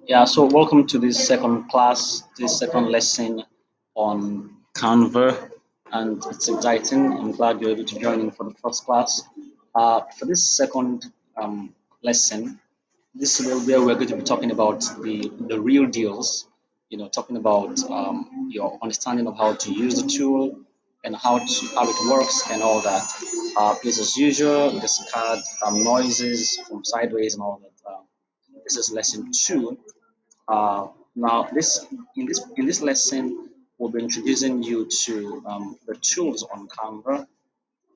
Yeah, so welcome to this second class, this second lesson on Canva, and it's exciting. I'm glad you're able to join in for the first class. For this second lesson, this is where we're going to be talking about the real deals. Talking about your understanding of how to use the tool and how it works and all that. Please, as usual, discard noises from sideways and all that. This is lesson two. Now, in this lesson, we'll be introducing you to the tools on Canva.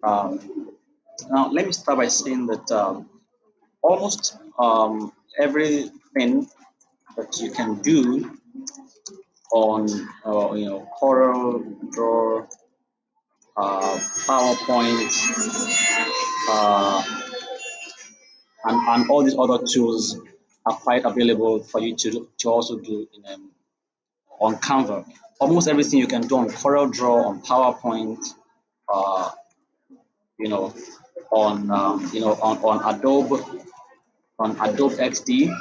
Now, let me start by saying that almost everything that you can do on Corel Draw, PowerPoint, uh, and all these other tools are quite available for you to also do on Canva. Almost everything you can do on Corel Draw, on PowerPoint, uh, you know, on Adobe XD,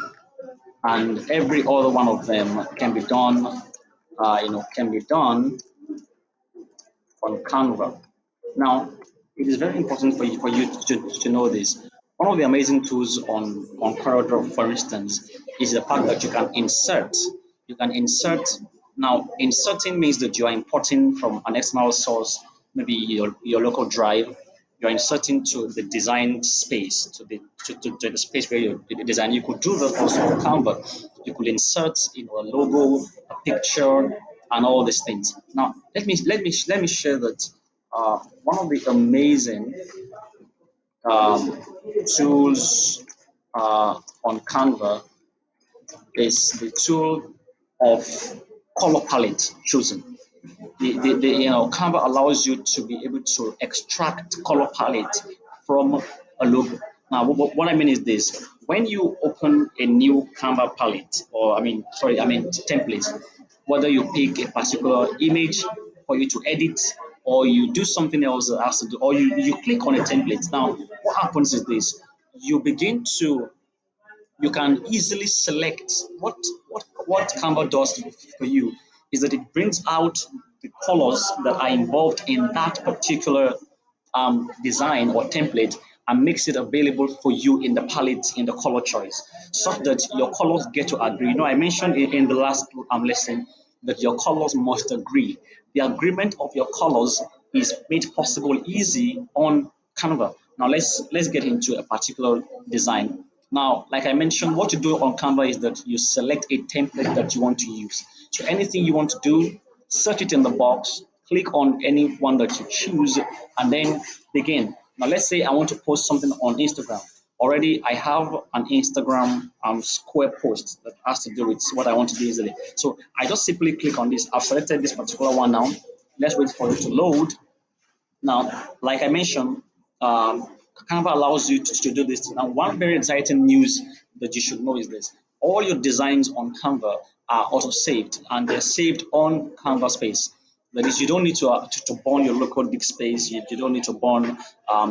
and every other one of them can be done, can be done on Canva. Now, it is very important for you to know this. One of the amazing tools on CorelDRAW, for instance, is the fact that you can insert. You can insert. Now, inserting means that you are importing from an external source, maybe your local drive. You're inserting to the design space, to the space where you design. You could do that also on Canva. You could insert, a logo, a picture, and all these things. Now, let me share that one of the amazing um, tools on Canva is the tool of color palette choosing. Canva allows you to be able to extract color palette from a logo. Now, what I mean is this: when you open a new Canva palette, or I mean template, whether you pick a particular image for you to edit, or you do something else that has to do, or you click on a template. Now, what happens is this: you begin to you can easily select what Canva does for you is that it brings out the colors that are involved in that particular design or template and makes it available for you in the palette in the color choice such that your colors get to agree. I mentioned in the last lesson that your colors must agree. The agreement of your colors is made possible easy on Canva. Now let's get into a particular design. Now, like I mentioned, what you do on Canva is that you select a template that you want to use. So anything you want to do, search it in the box, click on any one that you choose, and then begin. Now, let's say I want to post something on Instagram. Already, I have an Instagram square post that has to do with what I want to do easily. So I just simply click on this. I've selected this particular one now. Let's wait for it to load. Now, like I mentioned, Canva allows you to do this. Now, one very exciting news that you should know is this: all your designs on Canva are also saved, and they're saved on Canva Space. That is, you don't need to burn your local disk space. You don't need to burn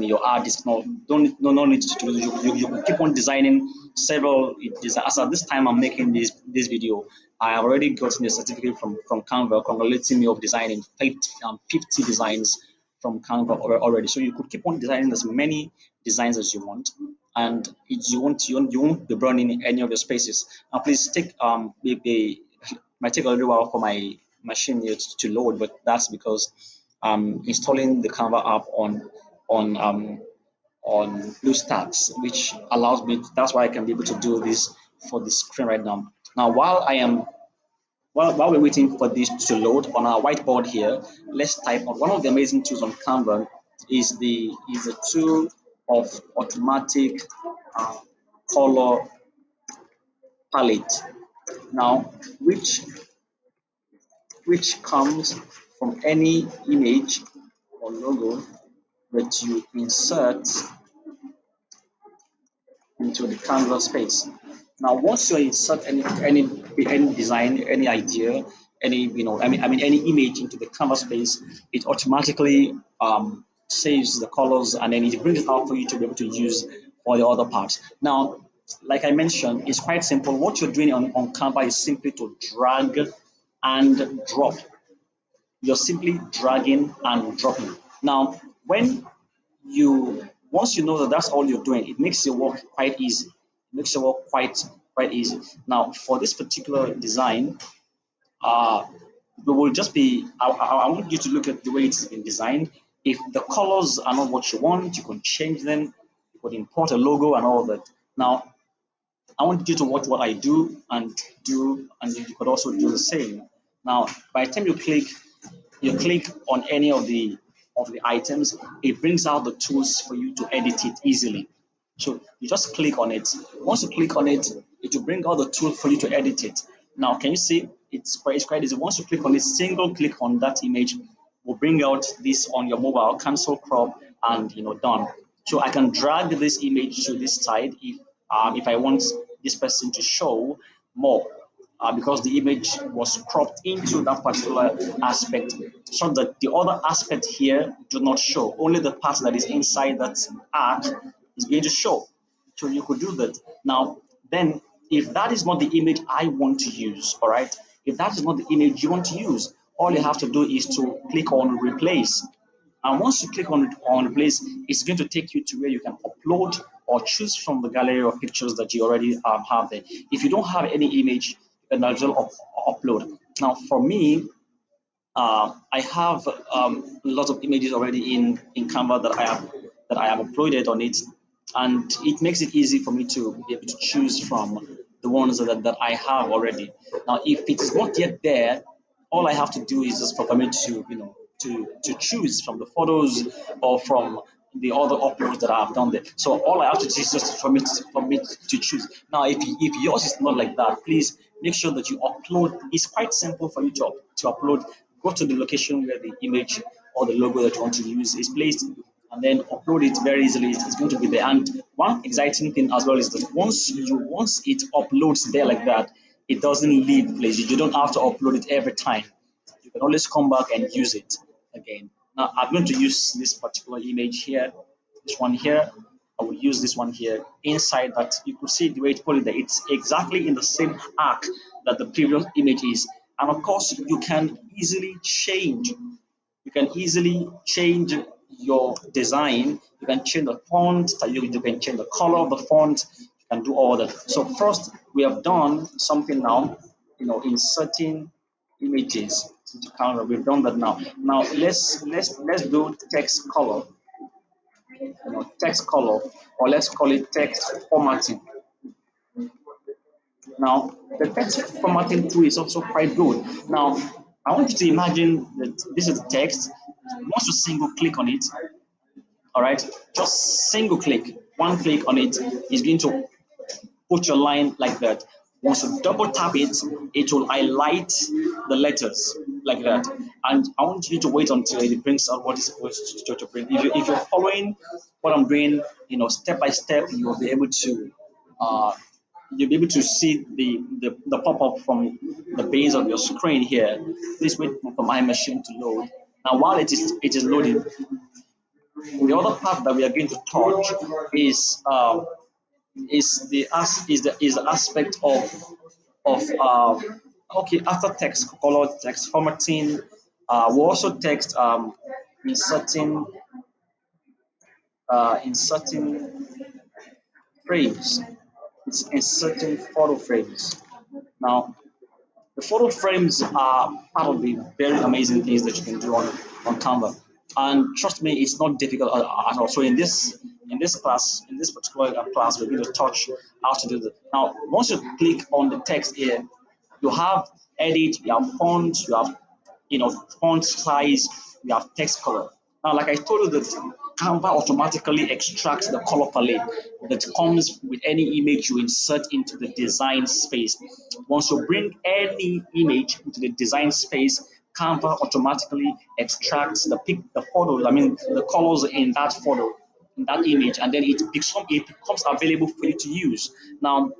your hard disk. No need to do. You can keep on designing several designs. As at this time, I'm making this video. I have already gotten a certificate from Canva congratulating me of designing 50 designs from Canva already. So you could keep on designing as many designs as you want, and you won't be burning any of your spaces. Now, please take it might take a little while for my machine here to load, but that's because I'm installing the Canva app on um, on BlueStacks, which allows me. That's why I can be able to do this for the screen right now. Now, while we're waiting for this to load on our whiteboard here, let's type on one of the amazing tools on Canva is the tool of automatic uh, color palette. Now, which comes from any image or logo that you insert into the Canva space. Now, once you insert any design, any idea, any any image into the Canva space, it automatically saves the colors and then it brings it out for you to be able to use for the other parts. Now, like I mentioned, it's quite simple. What you're doing on Canva is simply to drag and drop. You're simply dragging and dropping. Now, when you once you know that that's all you're doing, it makes your work quite easy. It makes your work quite easy. Now, for this particular design, uh, we will just be. I want you to look at the way it's been designed. If the colors are not what you want, you can change them. You could import a logo and all that. Now, I want you to watch what I do, and you could also do the same. Now, by the time you click on any of the items, it brings out the tools for you to edit it easily. So you just click on it. Once you click on it, it will bring out the tool for you to edit it. Now, can you see? It's quite easy. Once you click on it, single click on that image will bring out this on your mobile, cancel crop, and done. So I can drag this image to this side if I want this person to show more because the image was cropped into that particular aspect so that the other aspect here do not show. Only the part that is inside that arc is going to show. So you could do that. Now, then, if that is not the image I want to use, all right, if that is not the image you want to use, all you have to do is to click on replace. And once you click on replace, it's going to take you to where you can upload or choose from the gallery of pictures that you already have there. If you don't have any image, you can as well upload. Now, for me, I have lots of images already in Canva that I have uploaded on it, and it makes it easy for me to be able to choose from the ones that I have already. Now, if it is not yet there, all I have to do is just for me to to choose from the photos or from the other uploads that I have done there. So all I have to do is just for me to choose. Now, if yours is not like that, please make sure that you upload. It's quite simple for you to upload. Go to the location where the image or the logo that you want to use is placed, and then upload it very easily. It's going to be there. And one exciting thing as well is that once it uploads there like that, it doesn't leave the place. You don't have to upload it every time. You can always come back and use it again. Now I'm going to use this particular image here, this one here. I will use this one here inside that. You could see the way it put it there. It's exactly in the same arc that the previous image is. And of course, you can easily change your design. You can change the font, you can change the color of the font, you can do all that. So first we have done something now, inserting images into Canva. We've done that now. Now let's do text color, text color, or let's call it text formatting. Now, the text formatting tool is also quite good. Now, I want you to imagine that this is the text. Once you single click on it, all right, just single click, one click on it is going to put your line like that. Once you double tap it, it will highlight the letters like that. And I want you to wait until it brings out what is supposed to bring. If you're following what I'm doing, step by step, uh, you'll be able to see the pop-up from the base of your screen here. Please wait for my machine to load. Now, while it is loading, the other part that we are going to touch is the aspect of okay, after text color, text formatting, we also text inserting inserting frames. It's inserting photo frames. Now, the photo frames are part of the very amazing things that you can do on Canva. And trust me, it's not difficult at all. So in this particular class, we're going to touch how to do that. Now, once you click on the text here, you have edit, you have font, you have font size, you have text color. Now, like I told you that Canva automatically extracts the color palette that comes with any image you insert into the design space. Once you bring any image into the design space, Canva automatically extracts the photos, I mean the colors in that photo, in that image, and then it becomes available for you to use. Now,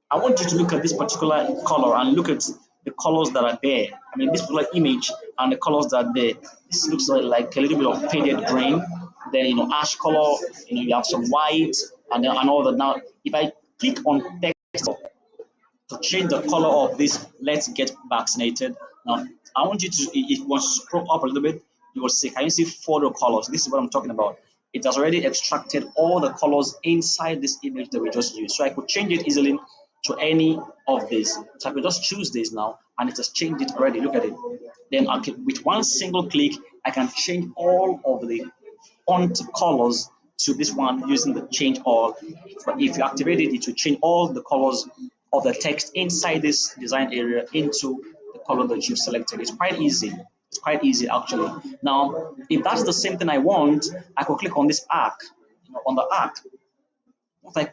I want you to look at this particular color and look at the colors that are there. I mean, this particular image and the colors that are there. This looks like a little bit of faded green. Then ash color. You have some white and all that. Now, if I click on text to change the color of this let's get vaccinated. Now I want you to, if you want to scroll up a little bit, you will see, can you see photo colors? This is what I'm talking about. It has already extracted all the colors inside this image that we just used, so I could change it easily to any of these. So I could just choose this now and it has changed it already. Look at it. Then I can, with one single click, I can change all of the font colors to this one using the change all. But if you activate it, it will change all the colors of the text inside this design area into the color that you've selected. It's quite easy. It's quite easy actually. Now, if that's the same thing I want, I could click on this arc. On the arc,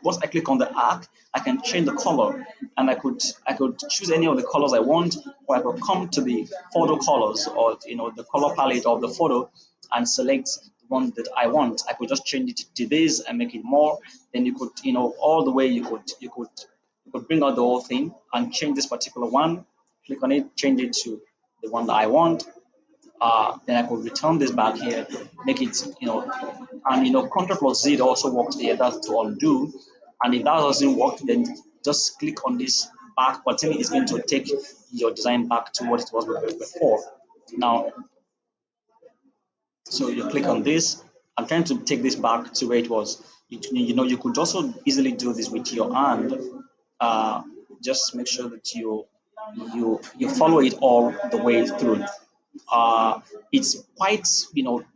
once I click on the arc, I can change the color, and I could choose any of the colors I want, or I could come to the photo colors, or the color palette of the photo, and select the one that I want. I could just change it to this and make it more. Then you could, all the way you could bring out the whole thing and change this particular one. Click on it, change it to the one that I want. Then I could return this back here, make it, and Control plus Z also works here. That's to undo. And if that doesn't work, then just click on this back button. It's going to take your design back to what it was before. Now, so you click on this. I'm trying to take this back to where it was. You could also easily do this with your hand. Uh, just make sure that you follow it all the way through. uh, it's quite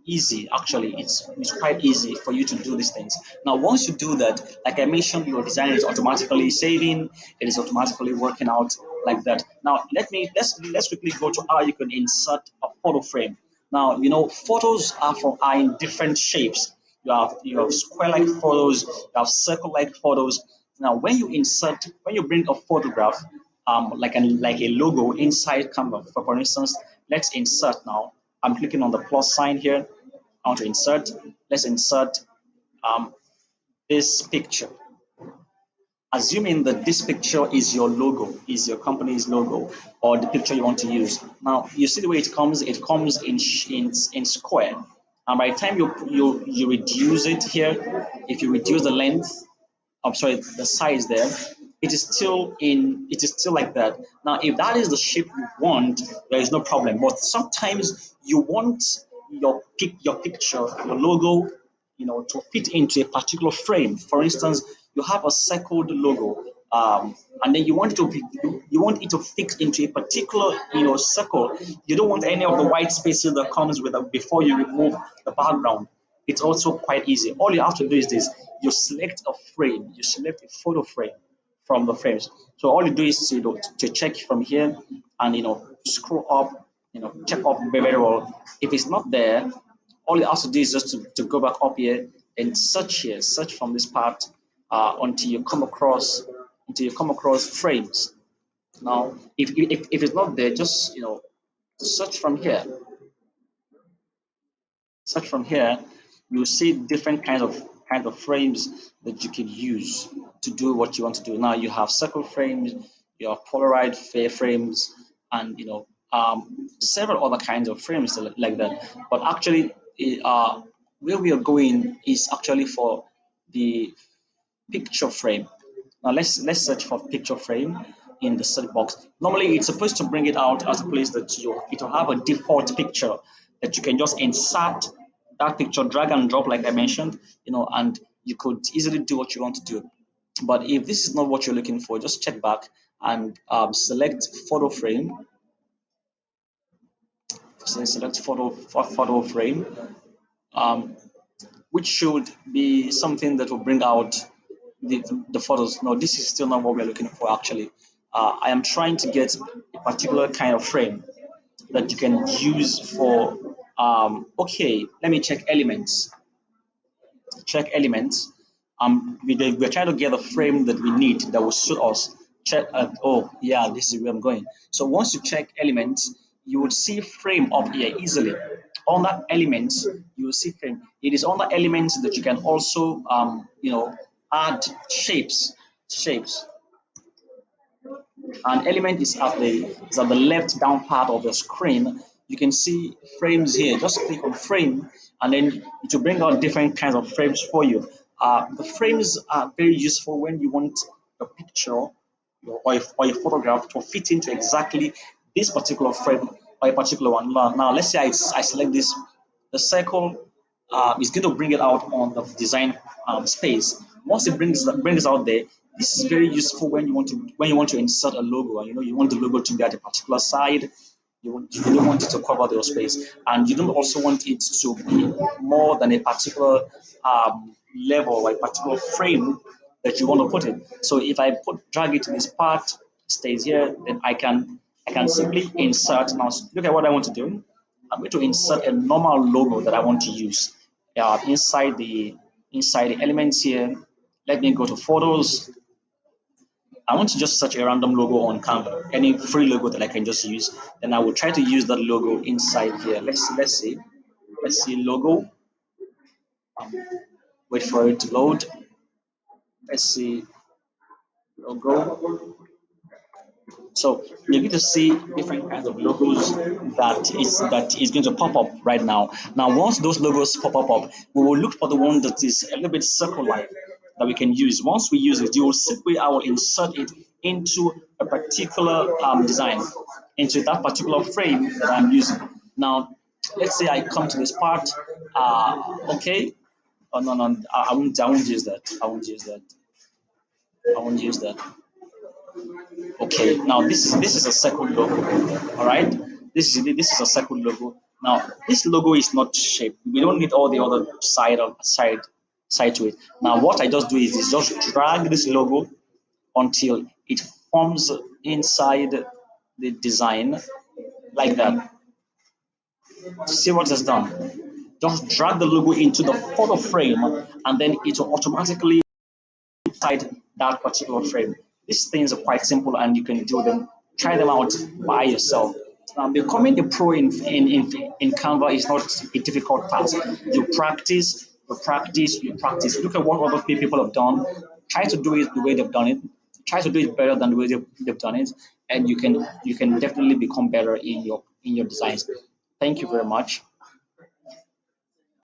easy actually. It's quite easy for you to do these things. Now once you do that, like I mentioned, your design is automatically saving, it is automatically working out like that. Now let's quickly go to how you can insert a photo frame. Now photos are in different shapes. You have square like photos, you have circle like photos. Now when you bring a photograph, like a logo inside Canva. For instance, let's insert now. I'm clicking on the plus sign here. I want to insert. Let's insert um, this picture. Assuming that this picture is your logo, is your company's logo, or the picture you want to use. Now you see the way it comes. It comes in square, and by the time you reduce it here, if you reduce the length, I'm sorry, the size there, it is still like that. Now, if that is the shape you want, there is no problem. But sometimes you want your picture, your logo, to fit into a particular frame. For instance, you have a circled logo, and then you want it to fit into a particular circle. You don't want any of the white spaces that comes with it before you remove the background. It's also quite easy. All you have to do is this: you select a frame, you select a photo frame from the frames. So all you do is to check from here and scroll up, check up very well. If it's not there, all you have to do is just to go back up here and search here, search from this part until you come across frames. Now, if it's not there, just search from here. Search from here, you'll see different kinds of frames that you can use to do what you want to do. Now you have circle frames, you have Polaroid fair frames, and several other kinds of frames like that. But actually, where we are going is actually for the picture frame. Now let's search for picture frame in the search box. Normally it's supposed to bring it out as a place that it will have a default picture that you can just insert that picture, drag and drop like I mentioned, and you could easily do what you want to do. But if this is not what you're looking for, just check back and select photo frame. So select photo frame, um, which should be something that will bring out the photos. No, this is still not what we're looking for actually. I am trying to get a particular kind of frame that you can use for, okay, let me check elements. We're trying to get a frame that we need that will suit us. Check, oh yeah, this is where I'm going. So once you check elements, you will see frame up here easily. Under elements, you will see frame. It is under elements that you can also add shapes. An element is at the left down part of the screen. You can see frames here. Just click on frame, and then it will bring out different kinds of frames for you. The frames are very useful when you want a picture or a photograph to fit into exactly this particular frame or a particular one. Now let's say I select this, the circle is going to bring it out on the design space. Once it brings out there, this is very useful when you want to insert a logo, and you want the logo to be at a particular side. You don't want it to cover the space, and you don't also want it to be more than a particular level or a particular frame that you want to put it. So if I drag it to this part, stays here, then I can simply insert. Now look at what I want to do. I'm going to insert a normal logo that I want to use inside the elements here. Let me go to photos. I want to just search a random logo on Canva, any free logo that I can just use. Then I will try to use that logo inside here. Let's see logo. Wait for it to load. Let's see logo. So you're going to see different kinds of logos that is going to pop up right now. Now, once those logos pop up, we will look for the one that is a little bit circle-like that we can use. Once we use it, you will simply I will insert it into a particular design, into that particular frame that I'm using. Now, let's say I come to this part. Okay. Oh no, no, I won't. I won't use that. I won't use that. I won't use that. Okay, now this is a second logo. All right, this is a second logo. Now this logo is not shaped. We don't need all the other side to it. Now what I just do is just drag this logo until it forms inside the design like that. See what it's done. Just drag the logo into the photo frame, and then it will automatically inside that particular frame. These things are quite simple and you can do them, try them out by yourself. Becoming a pro in Canva is not a difficult task. You practice, you practice, you practice. Look at what other people have done. Try to do it the way they've done it. Try to do it better than the way they've done it, and you can definitely become better in your designs. Thank you very much.